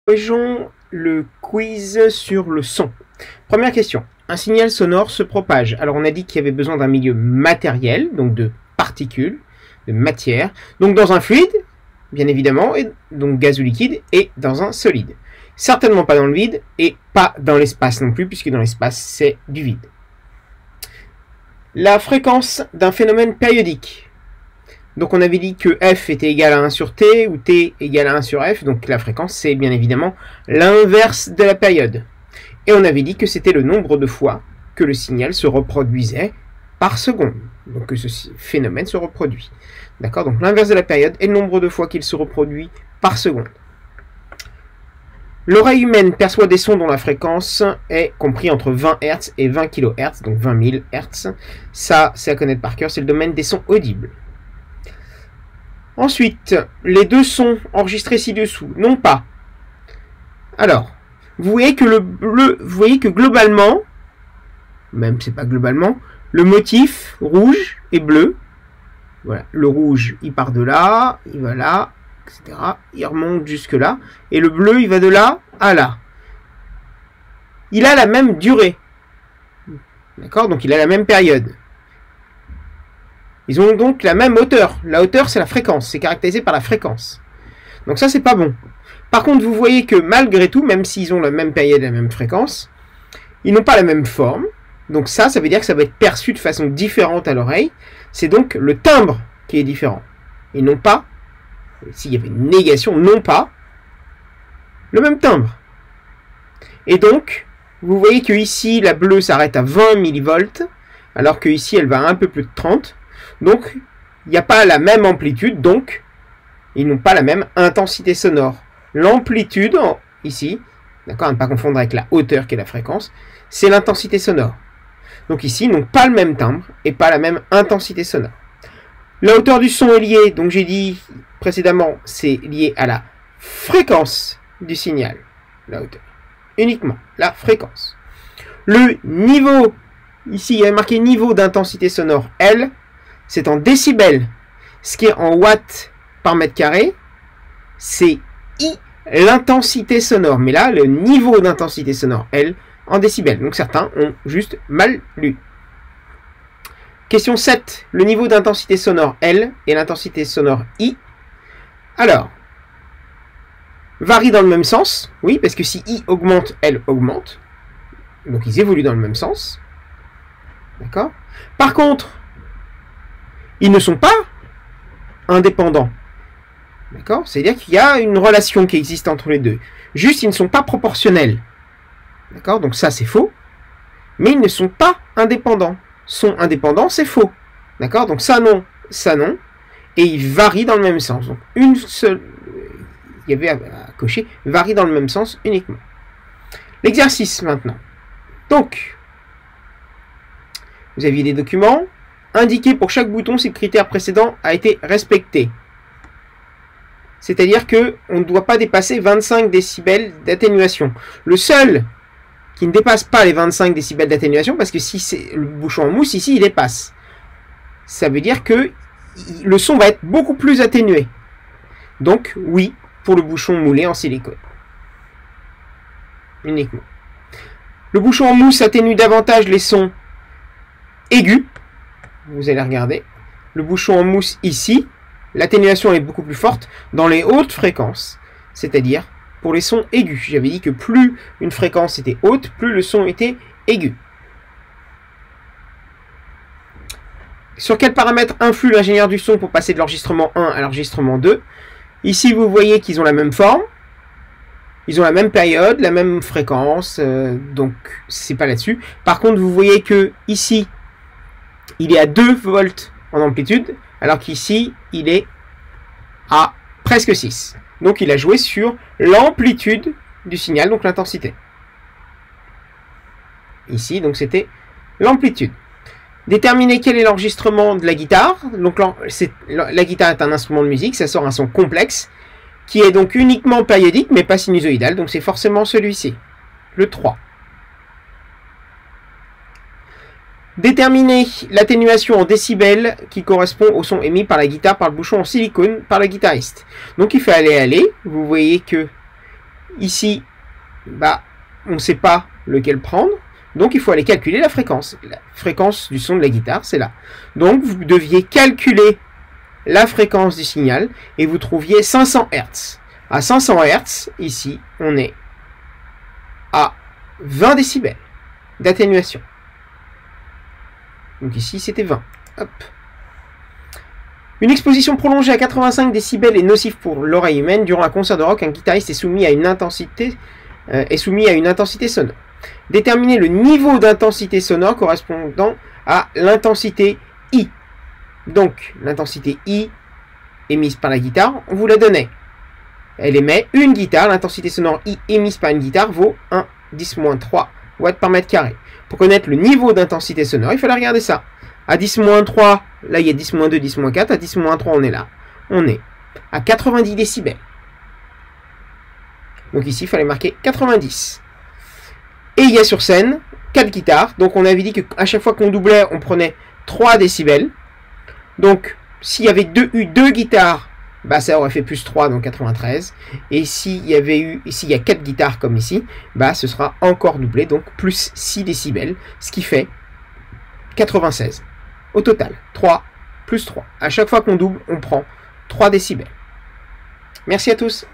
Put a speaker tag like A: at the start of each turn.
A: Voyons le quiz sur le son. Première question. Un signal sonore se propage. Alors on a dit qu'il y avait besoin d'un milieu matériel, donc de particules, de matière. Donc dans un fluide, bien évidemment, et donc gaz ou liquide, et dans un solide. Certainement pas dans le vide, et pas dans l'espace non plus, puisque dans l'espace c'est du vide. La fréquence d'un phénomène périodique. Donc on avait dit que F était égal à 1 sur T, ou T égal à 1 sur F, donc la fréquence c'est bien évidemment l'inverse de la période. Et on avait dit que c'était le nombre de fois que le signal se reproduisait par seconde, donc que ce phénomène se reproduit. D'accord? Donc l'inverse de la période est le nombre de fois qu'il se reproduit par seconde. L'oreille humaine perçoit des sons dont la fréquence est comprise entre 20 Hz et 20 kHz, donc 20 000 Hz. Ça, c'est à connaître par cœur, c'est le domaine des sons audibles. Ensuite, les deux sons enregistrés ci-dessous, non pas. Alors, vous voyez que globalement, même c'est pas globalement, le motif rouge et bleu, voilà, le rouge il part de là, il va là, etc. Il remonte jusque là, et le bleu il va de là à là. Il a la même durée, d'accord, donc il a la même période. Ils ont donc la même hauteur. La hauteur, c'est la fréquence. C'est caractérisé par la fréquence. Donc ça, c'est pas bon. Par contre, vous voyez que malgré tout, même s'ils ont la même période et la même fréquence, ils n'ont pas la même forme. Donc ça veut dire que ça va être perçu de façon différente à l'oreille. C'est donc le timbre qui est différent. Ils n'ont pas, s'il y avait une négation, non pas le même timbre. Et donc, vous voyez que ici, la bleue s'arrête à 20 millivolts, alors que ici, elle va à un peu plus de 30. Donc, il n'y a pas la même amplitude, donc ils n'ont pas la même intensité sonore. L'amplitude, ici, d'accord, à ne pas confondre avec la hauteur qui est la fréquence, c'est l'intensité sonore. Donc ici, ils n'ont pas le même timbre et pas la même intensité sonore. La hauteur du son est liée, donc j'ai dit précédemment, c'est lié à la fréquence du signal. La hauteur. Uniquement la fréquence. Le niveau, ici, il y a marqué niveau d'intensité sonore L, c'est en décibels. Ce qui est en watts par mètre carré, c'est I, l'intensité sonore. Mais là, le niveau d'intensité sonore, L, en décibels. Donc certains ont juste mal lu. Question 7. Le niveau d'intensité sonore, L, et l'intensité sonore, I. Alors, varie dans le même sens. Oui, parce que si I augmente, L augmente. Donc ils évoluent dans le même sens. D'accord? Par contre, ils ne sont pas indépendants. D'accord? C'est-à-dire qu'il y a une relation qui existe entre les deux. Juste, ils ne sont pas proportionnels. D'accord? Donc ça, c'est faux. Mais ils ne sont pas indépendants. Sont indépendants, c'est faux. D'accord? Donc ça, non. Ça, non. Et ils varient dans le même sens. Donc une seule... Il y avait à cocher. Varie dans le même sens uniquement. L'exercice, maintenant. Donc, vous aviez des documents. Indiquer pour chaque bouton si le critère précédent a été respecté. C'est-à-dire qu'on ne doit pas dépasser 25 décibels d'atténuation. Le seul qui ne dépasse pas les 25 décibels d'atténuation, parce que si c'est le bouchon en mousse, ici, il dépasse. Ça veut dire que le son va être beaucoup plus atténué. Donc, oui, pour le bouchon moulé en silicone. Uniquement. Le bouchon en mousse atténue davantage les sons aigus. Vous allez regarder. Le bouchon en mousse ici, l'atténuation est beaucoup plus forte dans les hautes fréquences. C'est-à-dire pour les sons aigus. J'avais dit que plus une fréquence était haute, plus le son était aigu. Sur quels paramètres influe l'ingénieur du son pour passer de l'enregistrement 1 à l'enregistrement 2? Ici, vous voyez qu'ils ont la même forme. Ils ont la même période, la même fréquence. Donc, c'est pas là-dessus. Par contre, vous voyez que ici, il est à 2 volts en amplitude, alors qu'ici, il est à presque 6. Donc, il a joué sur l'amplitude du signal, donc l'intensité. Ici, donc, c'était l'amplitude. Déterminer quel est l'enregistrement de la guitare. Donc, la guitare est un instrument de musique, ça sort un son complexe, qui est donc uniquement périodique, mais pas sinusoïdal, donc c'est forcément celui-ci, le 3. Déterminer l'atténuation en décibels qui correspond au son émis par la guitare par le bouchon en silicone par le guitariste. Donc il fait aller. Vous voyez que Ici, bah, on ne sait pas lequel prendre. Donc, il faut aller calculer la fréquence. La fréquence du son de la guitare, c'est là. Donc, vous deviez calculer la fréquence du signal et vous trouviez 500 Hz. À 500 Hz, ici, on est à 20 décibels d'atténuation. Donc ici, c'était 20. Hop. Une exposition prolongée à 85 décibels est nocive pour l'oreille humaine. Durant un concert de rock, un guitariste est soumis à une intensité sonore. Déterminer le niveau d'intensité sonore correspondant à l'intensité I. Donc, l'intensité I émise par la guitare, on vous la donnait. Elle émet une guitare, l'intensité sonore I émise par une guitare vaut 1 10-3 watts par mètre carré. Pour connaître le niveau d'intensité sonore, il fallait regarder ça. À 10-3, là il y a 10-2, 10-4, à 10-3 on est là. On est à 90 décibels. Donc ici, il fallait marquer 90. Et il y a sur scène 4 guitares. Donc on avait dit qu'à chaque fois qu'on doublait, on prenait 3 décibels. Donc s'il y avait eu deux guitares, bah ça aurait fait plus 3, donc 93. Et s'il y a 4 guitares comme ici, bah ce sera encore doublé, donc plus 6 décibels, ce qui fait 96. Au total, 3 plus 3. À chaque fois qu'on double, on prend 3 décibels. Merci à tous.